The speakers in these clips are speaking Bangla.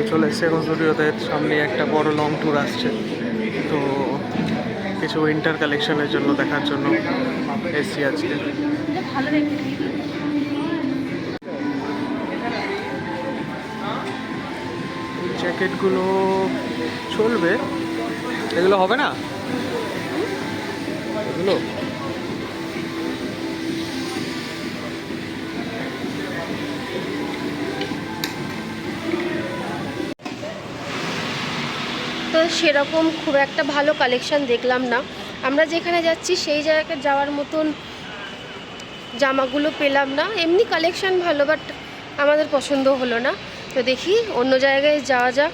চলে এসেছি এখন স্টুডিওতে। সামনে একটা বড় লং ট্যুর আসছে, তো কিছু উইন্টার কালেকশনের জন্য দেখার জন্য এসেছি আজকে। এই জ্যাকেটগুলো চলবে, এগুলো হবে না এগুলো। তো সেরকম খুব একটা ভালো কালেকশন দেখলাম না। আমরা যেখানে যাচ্ছি সেই জায়গায় যাওয়ার মতন জামাগুলো পেলাম না। এমনি কালেকশন ভালো, বাট আমাদের পছন্দ হলো না। তো দেখি অন্য জায়গায় যাওয়া যাক।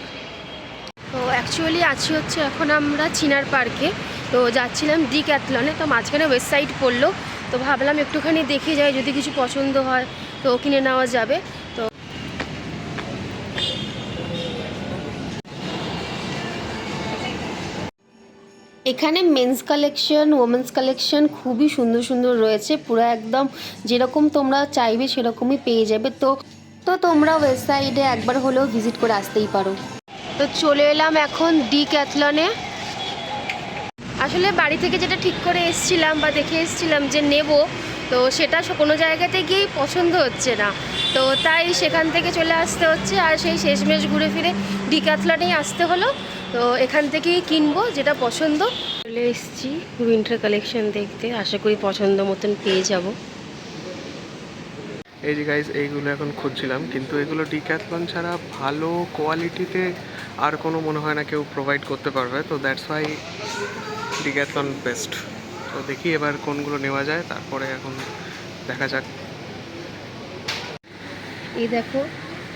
তো অ্যাকচুয়ালি আছি হচ্ছে এখন আমরা চিনার পার্কে। তো যাচ্ছিলাম ডিক্যাথলনে, তো মাঝখানে ওয়েস্ট সাইড পড়লো, তো ভাবলাম একটুখানি দেখে যাই, যদি কিছু পছন্দ হয় তো কিনে নেওয়া যাবে। তো এখানে মেন্স কালেকশন, ওমেন্স কালেকশন খুবই সুন্দর সুন্দর রয়েছে। পুরো একদম যেরকম তোমরা চাইবে সেরকমই পেয়ে যাবে। তো তো তোমরা ওয়েস্ট সাইডে একবার হলেও ভিজিট করে আসতেই পারো। তো চলে এলাম এখন ডিক্যাথলনে। আসলে বাড়ি থেকে যেটা ঠিক করে এসছিলাম বা দেখে এসছিলাম যে নেব, তো সেটা কোনো জায়গাতে গিয়েই পছন্দ হচ্ছে না। তো তাই সেখান থেকে চলে আসতে হচ্ছে, আর সেই শেষমেশ ঘুরে ফিরে ডিক্যাথলনেই আসতে হলো। তো এখান থেকেই কিনবো যেটা পছন্দ। চলে এসেছি উইন্টার কালেকশন দেখতে, আশা করি পছন্দ মতন পেয়ে যাব। এই যে গাইজ, এইগুলো এখন খুঁজছিলাম, কিন্তু এগুলো ডিক্যাথলন ছাড়া ভালো কোয়ালিটিতে আর কোনো মনে হয় না কেউ প্রোভাইড করতে পারবে। তো দ্যাটস ওয়াই ডিক্যাথলন বেস্ট। তো দেখি এবার কোনগুলো নেওয়া যায়, তারপরে এখন দেখা যাক। এই দেখো,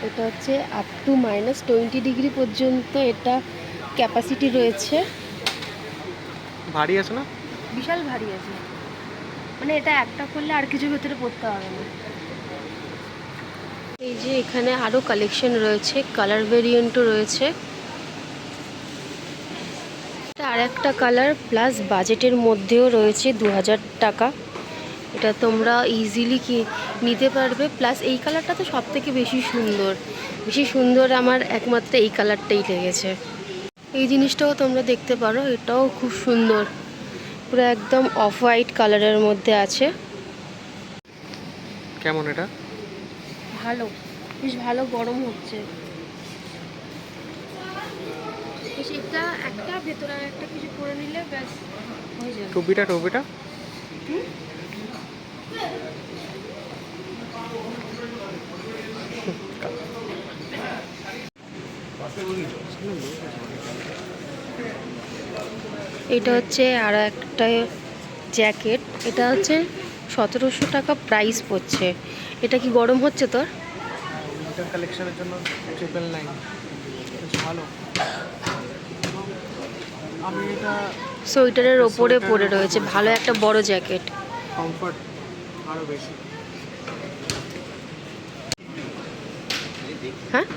এটা হচ্ছে আপ টু -20 ডিগ্রি পর্যন্ত এটা ক্যাপাসিটি রয়েছে। ভারী আছে না? বিশাল ভারী আছে, মানে এটা একটা করলে আর কিছু ভেতরে পড়তে হবে না। এই যে এখানে আরও কালেকশন রয়েছে, কালার ভেরিয়েন্টও রয়েছে। এটা আর একটা কালার প্লাস বাজেটের মধ্যেও রয়েছে 2000 টাকা। এটা তোমরা ইজিলি নিতে পারবে। প্লাস এই কালারটা তো সব থেকে বেশি সুন্দর, বেশি সুন্দর আমার একমাত্র এই কালারটাই লেগেছে। এই জিনিসটাও তোমরা দেখতে পারো, এটাও খুব সুন্দর, পুরো একদম অফ হোয়াইট কালারের মধ্যে আছে। কেমন এটা? ভালো, বেশ ভালো গরম হচ্ছে। এটা একটা ভেতরে একটা কিছু করে নিলে ব্যাস হয়ে যাবে। টুপিটা টুপিটা এটা হচ্ছে আর একটা জ্যাকেট, এটা হচ্ছে 1700 টাকা প্রাইস পড়ছে। এটা কি গরম হচ্ছে তোর? উইন্টার কালেকশনের জন্য 999 বেশ ভালো। আমি এটা সোয়েটারের ওপরে পরে রয়েছে, ভালো একটা বড় জ্যাকেট। কমফর্ট আরও বেশি। হ্যাঁ,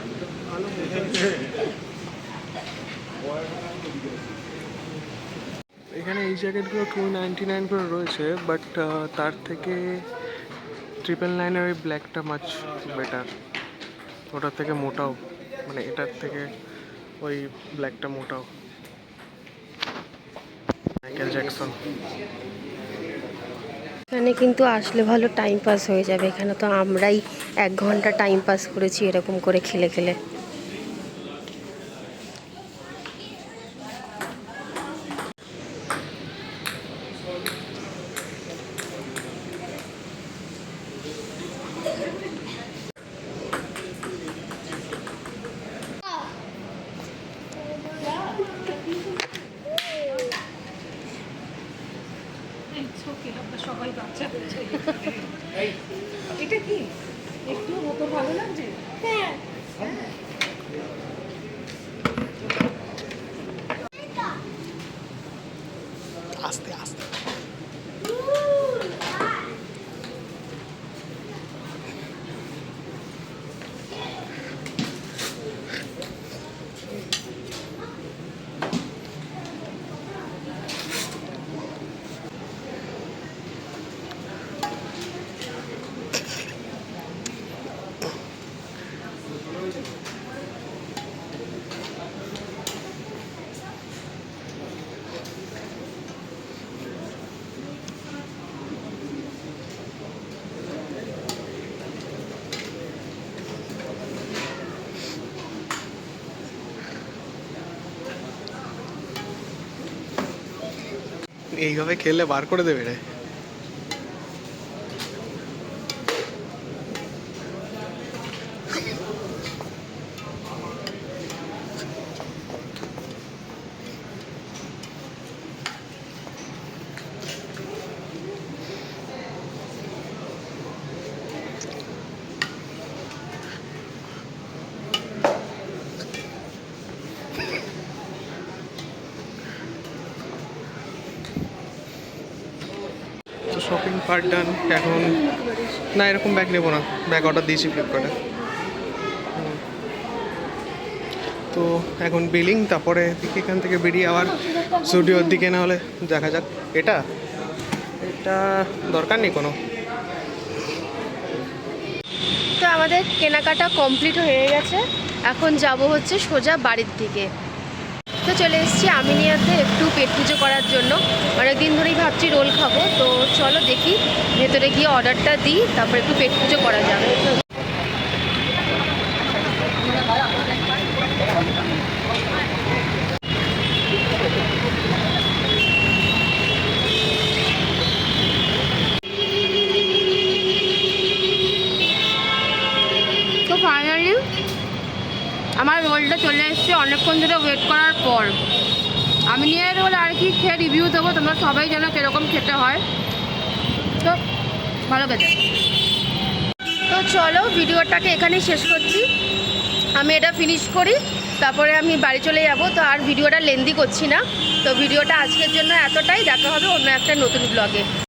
এখানে এই জ্যাকেটগুলো 299 করে রয়েছে, বাট তার থেকে 999 ওই ব্ল্যাকটা মাচ বেটার। ওটার থেকে মোটাও, মানে এটার থেকে ওই ব্ল্যাকটা মোটাও। Michael Jackson. এখানে কিন্তু আসলে ভালো টাইম পাস হয়ে যাবে। এখানে তো আমরাই 1 ঘন্টা টাইম পাস করেছি এরকম করে খেলে খেলে। সবাই বাচ্চা এটা কি একটু মতো ভালো লাগছে? হ্যাঁ, আস্তে আস্তে। এইভাবে খেললে বার করে দেবে রে। তো শপিং পার্ট ডান। এখন না, এরকম ব্যাগ নেবো না, ব্যাগ অর্ডার দিয়েছি ফ্লিপকার্টে। তো এখন বিলিং, তারপরে দেখি এখান থেকে বেরিয়ে আবার স্টুডিওর দিকে, না হলে দেখা যাক। এটা এটা দরকার নেই কোনো। তো আমাদের কেনাকাটা কমপ্লিট হয়ে গেছে, এখন যাব হচ্ছে সোজা বাড়ির দিকে। তো চলে এসেছি আমিনিয়াতে একটু পেট পুজো করার জন্য। অনেকদিন ধরেই ভাবছি রোল খাবো, তো চলো দেখি ভেতরে গিয়ে অর্ডারটা দিই, তারপর একটু পেট পুজো করা যাবে। তো ফাইনালি আমার রোলটা চলে এসেছে অনেকক্ষণ ধরে ওয়েট করার পর। আমি নিয়ে রোল আর কি খেয়ে রিভিউ দেবো, তোমরা সবাই জানো কীরকম খেতে হয়। তো ভালো খেতে। তো চলো ভিডিওটাকে এখানেই শেষ করছি, আমি এটা ফিনিশ করি, তারপরে আমি বাড়ি চলে যাব। তো আর ভিডিওটা লেন্দি করছি না, তো ভিডিওটা আজকের জন্য এতটাই। দেখা হবে অন্য একটা নতুন ব্লগে।